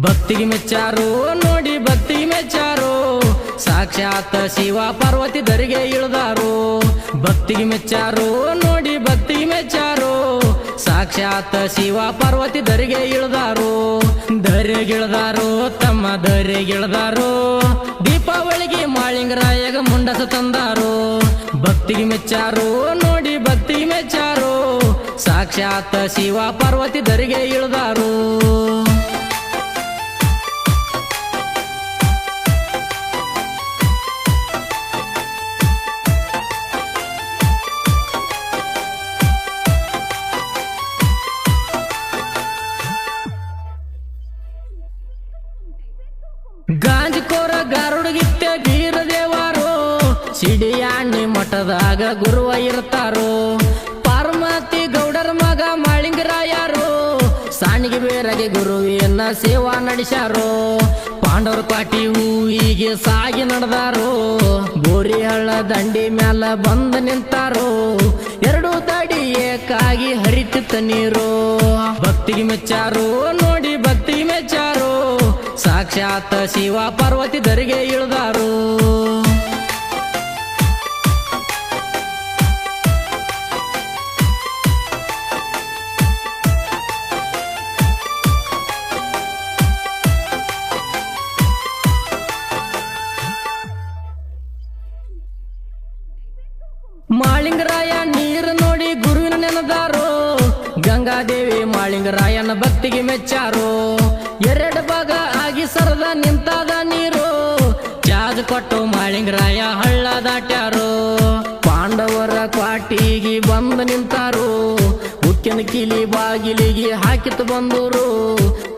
ಭಕ್ತಿಗೆ ಮೆಚ್ಚಾರೋ ನೋಡಿ ಭಕ್ತಿಗೆ ಮೆಚ್ಚಾರೋ ಸಾಕ್ಷಾತ್ ಶಿವ ಪಾರ್ವತಿ ಧರಿಗೆ ಇಳಿದಾರೋ ಭಕ್ತಿಗೆ ಮೆಚ್ಚಾರೋ ನೋಡಿ ಭಕ್ತಿಗೆ ಮೆಚ್ಚಾರೋ ಸಾಕ್ಷಾತ್ ಶಿವ ಪಾರ್ವತಿ ಧರಿಗೆ ಇಳಿದಾರೋ ಧರೆಗಿಳಿದಾರೋ ತಮ್ಮ ಧರೆಗಿಳಿದಾರೋ ದೀಪಾವಳಿಗೆ ಮಾಳಿಂಗರಾಯಗ ಮುಂಡಸ ತಂದಾರೋ ಭಕ್ತಿಗೆ ಮೆಚ್ಚಾರೋ ನೋಡಿ ಭಕ್ತಿಗೆ ಮೆಚ್ಚಾರೋ ಸಾಕ್ಷಾತ್ ಶಿವ ಪಾರ್ವತಿ ಧರಿಗೆ ಇಳಿದಾರೋ ಗಾಂಜಕೋರ ಗಾರುಡಗಿತ್ತ ಬೀರ ದೇವಾರೋ ಸಿಡಿಯಾಣಿ ಮಠದಾಗ ಗುರುವ ಇರ್ತಾರೋ ಪಾರ್ವತಿ ಗೌಡರ ಮಗ ಮಾಳಿಂಗರಾಯರು ಸಾಣಿಗೆ ಬೇರಗೆ ಗುರುವಿನ ಸೇವಾ ನಡೆಸ್ಯಾರೋ ಪಾಂಡವರ ಪಾಟಿ ಹೂವಿಗೆ ಸಾಗಿ ನಡೆದಾರೋ ಬೋರಿ ಹಳ್ಳ ದಂಡಿ ಮ್ಯಾಲ ಬಂದ ನಿಂತಾರೋ ಎರಡು ದಾಡಿ ಏಕಾಗಿ ಹರಿತಿತ್ತ ನೀರು ಭಕ್ತಿಗೆ ಮೆಚ್ಚಾರೋ ನೋಡಿ ಭಕ್ತಿಗೆ ಮೆಚ್ಚಾರೋ ಸಾಕ್ಷಾತ್ ಶಿವ ಪಾರ್ವತಿ ಧರಿಗೆ ಇಳಿದಾರೋ ಮಾಳಿಂಗರಾಯ ನೀರು ನೋಡಿ ಗುರುವಿನ ನೆನದಾರೋ ಗಂಗಾದೇವಿ ಮಾಳಿಂಗರಾಯನ ಭಕ್ತಿಗೆ ಮೆಚ್ಚಾರೋ ಎರಡು ಭಾಗ ಆಗಿ ಸರದ ನಿಂತಾದ ನೀರು ಚಾರ್ಜ್ ಕೊಟ್ಟು ಮಾಳಿಂಗರಾಯ ಹಳ್ಳ ದಾಟ್ಯಾರೋ ಪಾಂಡವರ ಕ್ವಾಟಿಗೆ ಬಂದು ನಿಂತಾರೋ ಉಕ್ಕಿನ ಕೀಲಿ ಬಾಗಿಲಿಗೆ ಹಾಕಿತು ಬಂದೂರು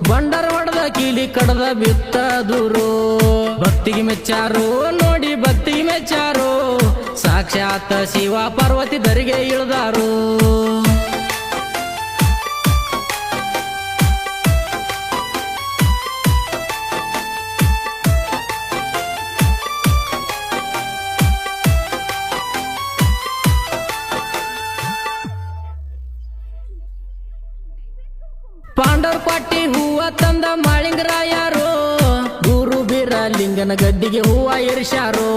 ಬಂಡರ ಹೊಡೆದ ಕೀಲಿ ಕಡದ ಬಿತ್ತದೂರು ಭಕ್ತಿಗೆ ಮೆಚ್ಚಾರೋ ನೋಡಿ ಭಕ್ತಿಗೆ ಮೆಚ್ಚಾರೋ ಸಾಕ್ಷಾತ್ ಶಿವ ಪಾರ್ವತಿ ಧರಿಗೆ ಇಳಿದಾರೋ ಪಾಂಡವರ ಪಾಟಿ ಹೂವ ತಂದ ಮಾಳಿಂಗರಾಯರು ಗುರು ಬೀರಲಿಂಗನ ಗದ್ದಿಗೆ ಹೂವ ಇರಿಸ್ಯಾರೋ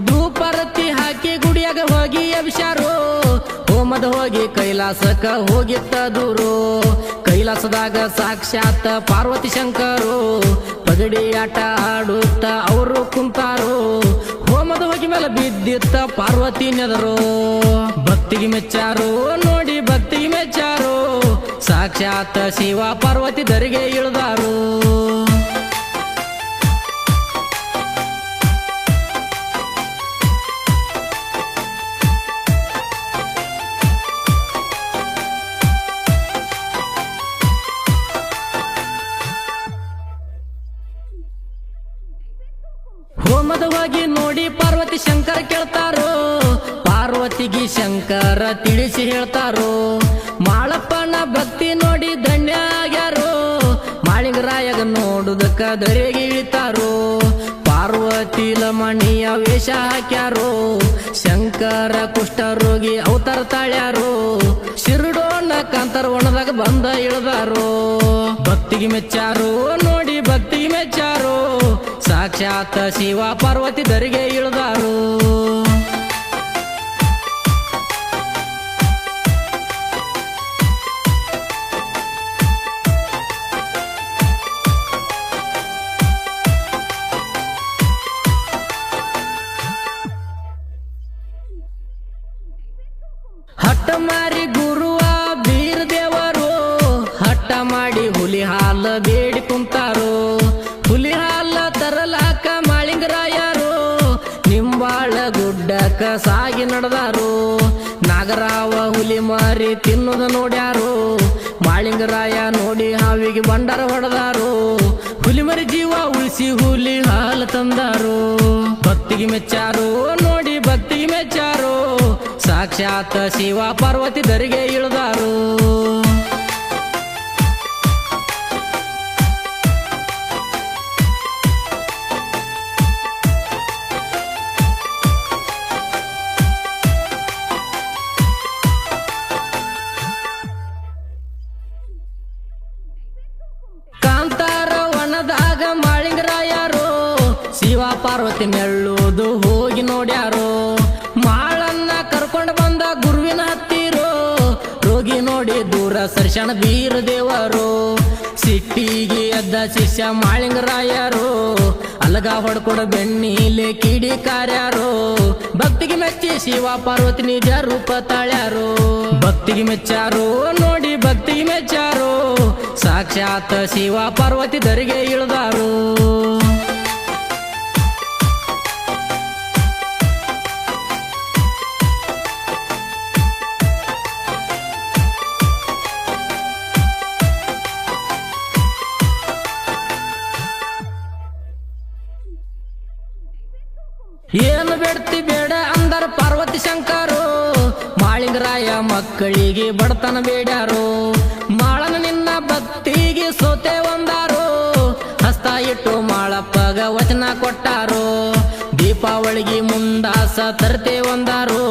ಧೂಪಾರತಿ ಹಾಕಿ ಗುಡಿಯಾಗ ಹೋಗಿ ಎಬ್ಸ್ಯಾರೋ ಹೋಮದ ಹೋಗಿ ಕೈಲಾಸಕ್ಕ ಹೋಗಿತ್ತ ದೂರು ಕೈಲಾಸದಾಗ ಸಾಕ್ಷಾತ್ ಪಾರ್ವತಿ ಶಂಕರು ಪಗಡಿ ಆಟ ಆಡುತ್ತ ಅವರು ಕುಂತಾರೋ ಹೋಮದ ಹೋಗಿ ಮೇಲೆ ಬಿದ್ದಿತ್ತ ಪಾರ್ವತಿ ನೆದರು ಭಕ್ತಿಗೆ ಮೆಚ್ಚಾರೋ ನೋಡಿ ಭಕ್ತಿಗೆ ಮೆಚ್ಚಾರೋ ಸಾಕ್ಷಾತ್ ಶಿವ ಪಾರ್ವತಿ ಧರಿಗೆ ಇಳಿದಾರೋ ಹೋಮದ ಹೋಗಿ ನೋಡಿ ಪಾರ್ವತಿ ಶಂಕರ ಕೇಳ್ತಾರೋ ಪಾರ್ವತಿಗೆ ಶಂಕರ ತಿಳಿಸಿ ಹೇಳ್ತಾರೋ ಮಾಳಪ್ಪನ ಭಕ್ತಿ ನೋಡಿ ಧನ್ಯ ಆಗ್ಯಾರೋ ಮಾಳಿಂಗರಾಯಗ ನೋಡುದಕ್ಕ ಧರೆಗೆ ಇಳಿತಾರೋ ಪಾರ್ವತಿ ಲಮಣಿಯ ವೇಷ ಹಾಕ್ಯಾರೋ ಶಂಕರ ಕುಷ್ಠರೋಗಿ ಅವತಾರ ತಾಳ್ಯಾರೋ ಶಿರಡೋಣ ಕಾಂತರವಣದಾಗ ಬಂದ ಇಳಿದಾರೋ ಭಕ್ತಿಗೆ ಮೆಚ್ಚಾರೋ ನೋಡಿ ಭಕ್ತಿಗೆ ಮೆಚ್ಚಾರೋ ಸಾಕ್ಷಾತ್ ಶಿವ ಪಾರ್ವತಿ ಧರಿಗೆ ಇಳಿದಾರೋ ಹಟ್ಟ ಮಾರಿ ಗುರುವ ಬೀರ ದೇವರು ಹಟ್ಟ ಮಾಡಿ ಹುಲಿ ಹಾಲ ಬೇಡಿ ಕುಂತಾರೋ ಹುಲಿ ಹಾಲ ತರಲಾಕ ಮಾಳಿಂಗರಾಯರು ನಿಂಬಾಳ ಗುಡ್ಡಕ್ಕ ಸಾಗಿ ನಡೆದಾರೋ ನಾಗರಾವ ಹುಲಿ ಮಾರಿ ತಿನ್ನುದ ನೋಡ್ಯಾರೋ ಮಾಳಿಂಗರಾಯ ನೋಡಿ ಹಾವಿಗೆ ಬಂಡಾರ ಹೊಡೆದಾರೋ ಹುಲಿ ಮರಿ ಜೀವ ಉಳಿಸಿ ಹುಲಿ ಹಾಲ ತಂದಾರೋ ಭಕ್ತಿಗೆ ಮೆಚ್ಚಾರೋ ನೋಡಿ ಭಕ್ತಿಗೆ ಮೆಚ್ಚಾರೋ ಸಾಕ್ಷಾತ್ ಶಿವ ಪಾರ್ವತಿ ಧರಿಗೆ ಇಳಿದಾರೋ ಕಾಂತಾರ ವನದ ಮಾಳಿಂಗರಾಯರು ಶಿವ ಪಾರ್ವತಿ ಮೆಳ್ಳುವುದು ಹೋಗಿ ನೋಡ್ಯಾರೋ ಮಾಳನ್ನ ಕರ್ಕೊಂಡು ಬಂದ ಗುರುವಿನ ಹತ್ತಿರೋ ರೋಗಿ ನೋಡಿ ದೂರ ಸರ್ಶಣ ಬೀರ ದೇವರು ಸಿಟ್ಟಿಗೆ ಎದ್ದ ಶಿಷ್ಯ ಮಾಳಿಂಗರಾಯರು ಅಲಗ ಹೊಡ್ಕೊಡ ಬೆಣ್ಣೀಲೆ ಕಿಡಿ ಕಾರ್ಯಾರು ಭಕ್ತಿಗೆ ಮೆಚ್ಚಿ ಶಿವ ಪಾರ್ವತಿ ನಿಜ ರೂಪ ತಾಳ್ಯಾರು ಭಕ್ತಿಗೆ ಮೆಚ್ಚಾರು ನೋಡಿ ಭಕ್ತಿಗೆ ಮೆಚ್ಚಾರು ಸಾಕ್ಷಾತ್ ಶಿವ ಪಾರ್ವತಿ ದರಿಗೆ ಇಳಿದಾರು ಏನು ಬೇಡ್ತಿ ಬೇಡ ಅಂದರ ಪಾರ್ವತಿ ಶಂಕರು ಮಾಳಿಂಗರಾಯ ಮಕ್ಕಳಿಗೆ ಬಡತನ ಬೇಡ್ಯಾರು ಮಾಳನ ನಿನ್ನ ಭಕ್ತಿಗೆ ಸೋತೆ ಒಂದಾರು ಹಸ್ತ ಇಟ್ಟು ಮಾಳಪ್ಪಗ ವಚನ ಕೊಟ್ಟಾರು ದೀಪಾವಳಿಗೆ ಮುಂದಾಸ ತರ್ತೆ ಒಂದಾರು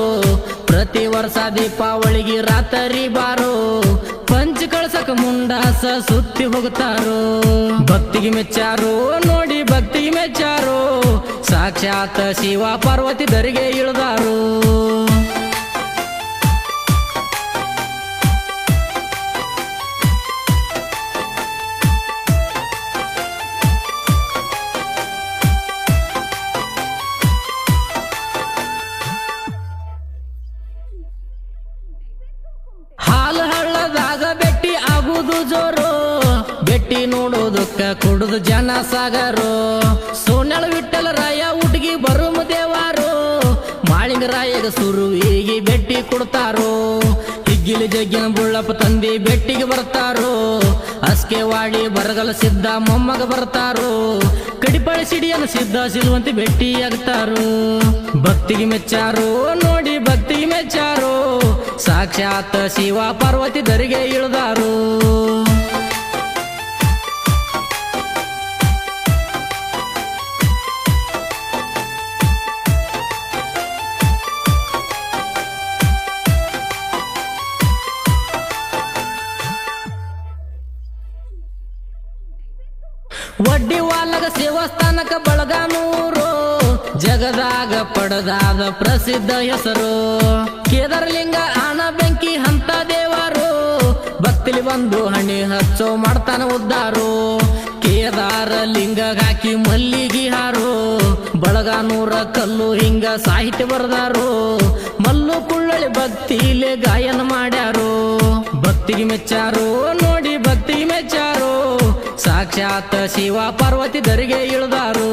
ಪ್ರತಿ ವರ್ಷ ದೀಪಾವಳಿಗೆ ರಾತ್ರಿ ಬಾರು ಪಂಚ ಕಳ್ಸಕ ಮುಂಡಾಸ ಸುತ್ತಿ ಹೋಗುತ್ತಾರೋ ಭಕ್ತಿಗೆ ಮೆಚ್ಚಾರು ನೋಡಿ ಭಕ್ತಿಗೆ ಮೆಚ್ಚಾರು ಸಾಕ್ಷಾತ್ ಶಿವ ಪಾರ್ವತಿ ದರಿಗೆ ಇಳಿದಾರು ಹಾಲು ಹಳ್ಳದಾಗ ಬೆಟ್ಟಿ ಆಗುವುದು ಜೋರು ಬೆಟ್ಟಿ ನೋಡೋದಕ್ಕ ಕುಡುದು ಜನ ಸಾಗರು ಸೋನ್ಯಾಳ ವಿಠಲ ರಾಯ ಹುಟ್ಗಿ ಬರುಮ ದೇವಾರು ಮಾಳಿಂಗರಾಯಗ ಸುರುವಿಗೆ ಬೆಟ್ಟಿ ಕೊಡ್ತಾರೋ ಹಿಗ್ಗಿಲಿ ಜಗ್ಗಿನ ಬುಳ್ಳಪ್ಪ ತಂದಿ ಬೆಟ್ಟಿಗೆ ಬರ್ತಾರೋ ಅಸ್ಕೆ ವಾಡಿ ಬರಗಲ ಸಿದ್ಧ ಮೊಮ್ಮಗ ಬರ್ತಾರೋ ಕಡಿಪಾಳಿ ಸಿಡಿಯನ ಸಿದ್ಧ ಸಿಲ್ವಂತಿ ಬೆಟ್ಟಿ ಆಗ್ತಾರೋ ಭಕ್ತಿಗೆ ಮೆಚ್ಚಾರೋ ನೋಡಿ ಭಕ್ತಿಗೆ ಮೆಚ್ಚಾರೋ ಸಾಕ್ಷಾತ್ ಶಿವ ಪಾರ್ವತಿ ದರಿಗೆ ಇಳಿದಾರು ವಡ್ಡಿ ವಾಲಗ ದೇವಸ್ಥಾನಕ ಬಳಗಾನೂರು ಜಗದಾಗ ಪಡದಾದ ಪ್ರಸಿದ್ಧ ಹೆಸರು ಕೇದಾರಲಿಂಗ ಆನ ಬೆಂಕಿ ಹಂತ ದೇವರು ಭಕ್ತಿಲಿ ಬಂದು ಹಣಿ ಹಚ್ಚೋ ಮಾಡ್ತಾನ ಉದ್ದಾರು ಕೇದಾರ ಲಿಂಗ ಹಾಕಿ ಮಲ್ಲಿಗೆ ಹಾರು ಬಳಗಾನೂರ ಕಲ್ಲು ಹಿಂಗ ಸಾಹಿತ್ಯ ಬರದಾರು ಮಲ್ಲು ಕುಳ್ಳಳಿ ಭಕ್ತಿಲೆ ಗಾಯನ ಮಾಡ್ಯಾರು ಭಕ್ತಿಗೆ ಮೆಚ್ಚಾರು ನೋಡಿ ಭಕ್ತಿಗೆ ಮೆಚ್ಚಾರು ಸಾಕ್ಷಾತ್ ಶಿವ ಪಾರ್ವತಿ ದರಿಗೆ ಇಳಿದಾರು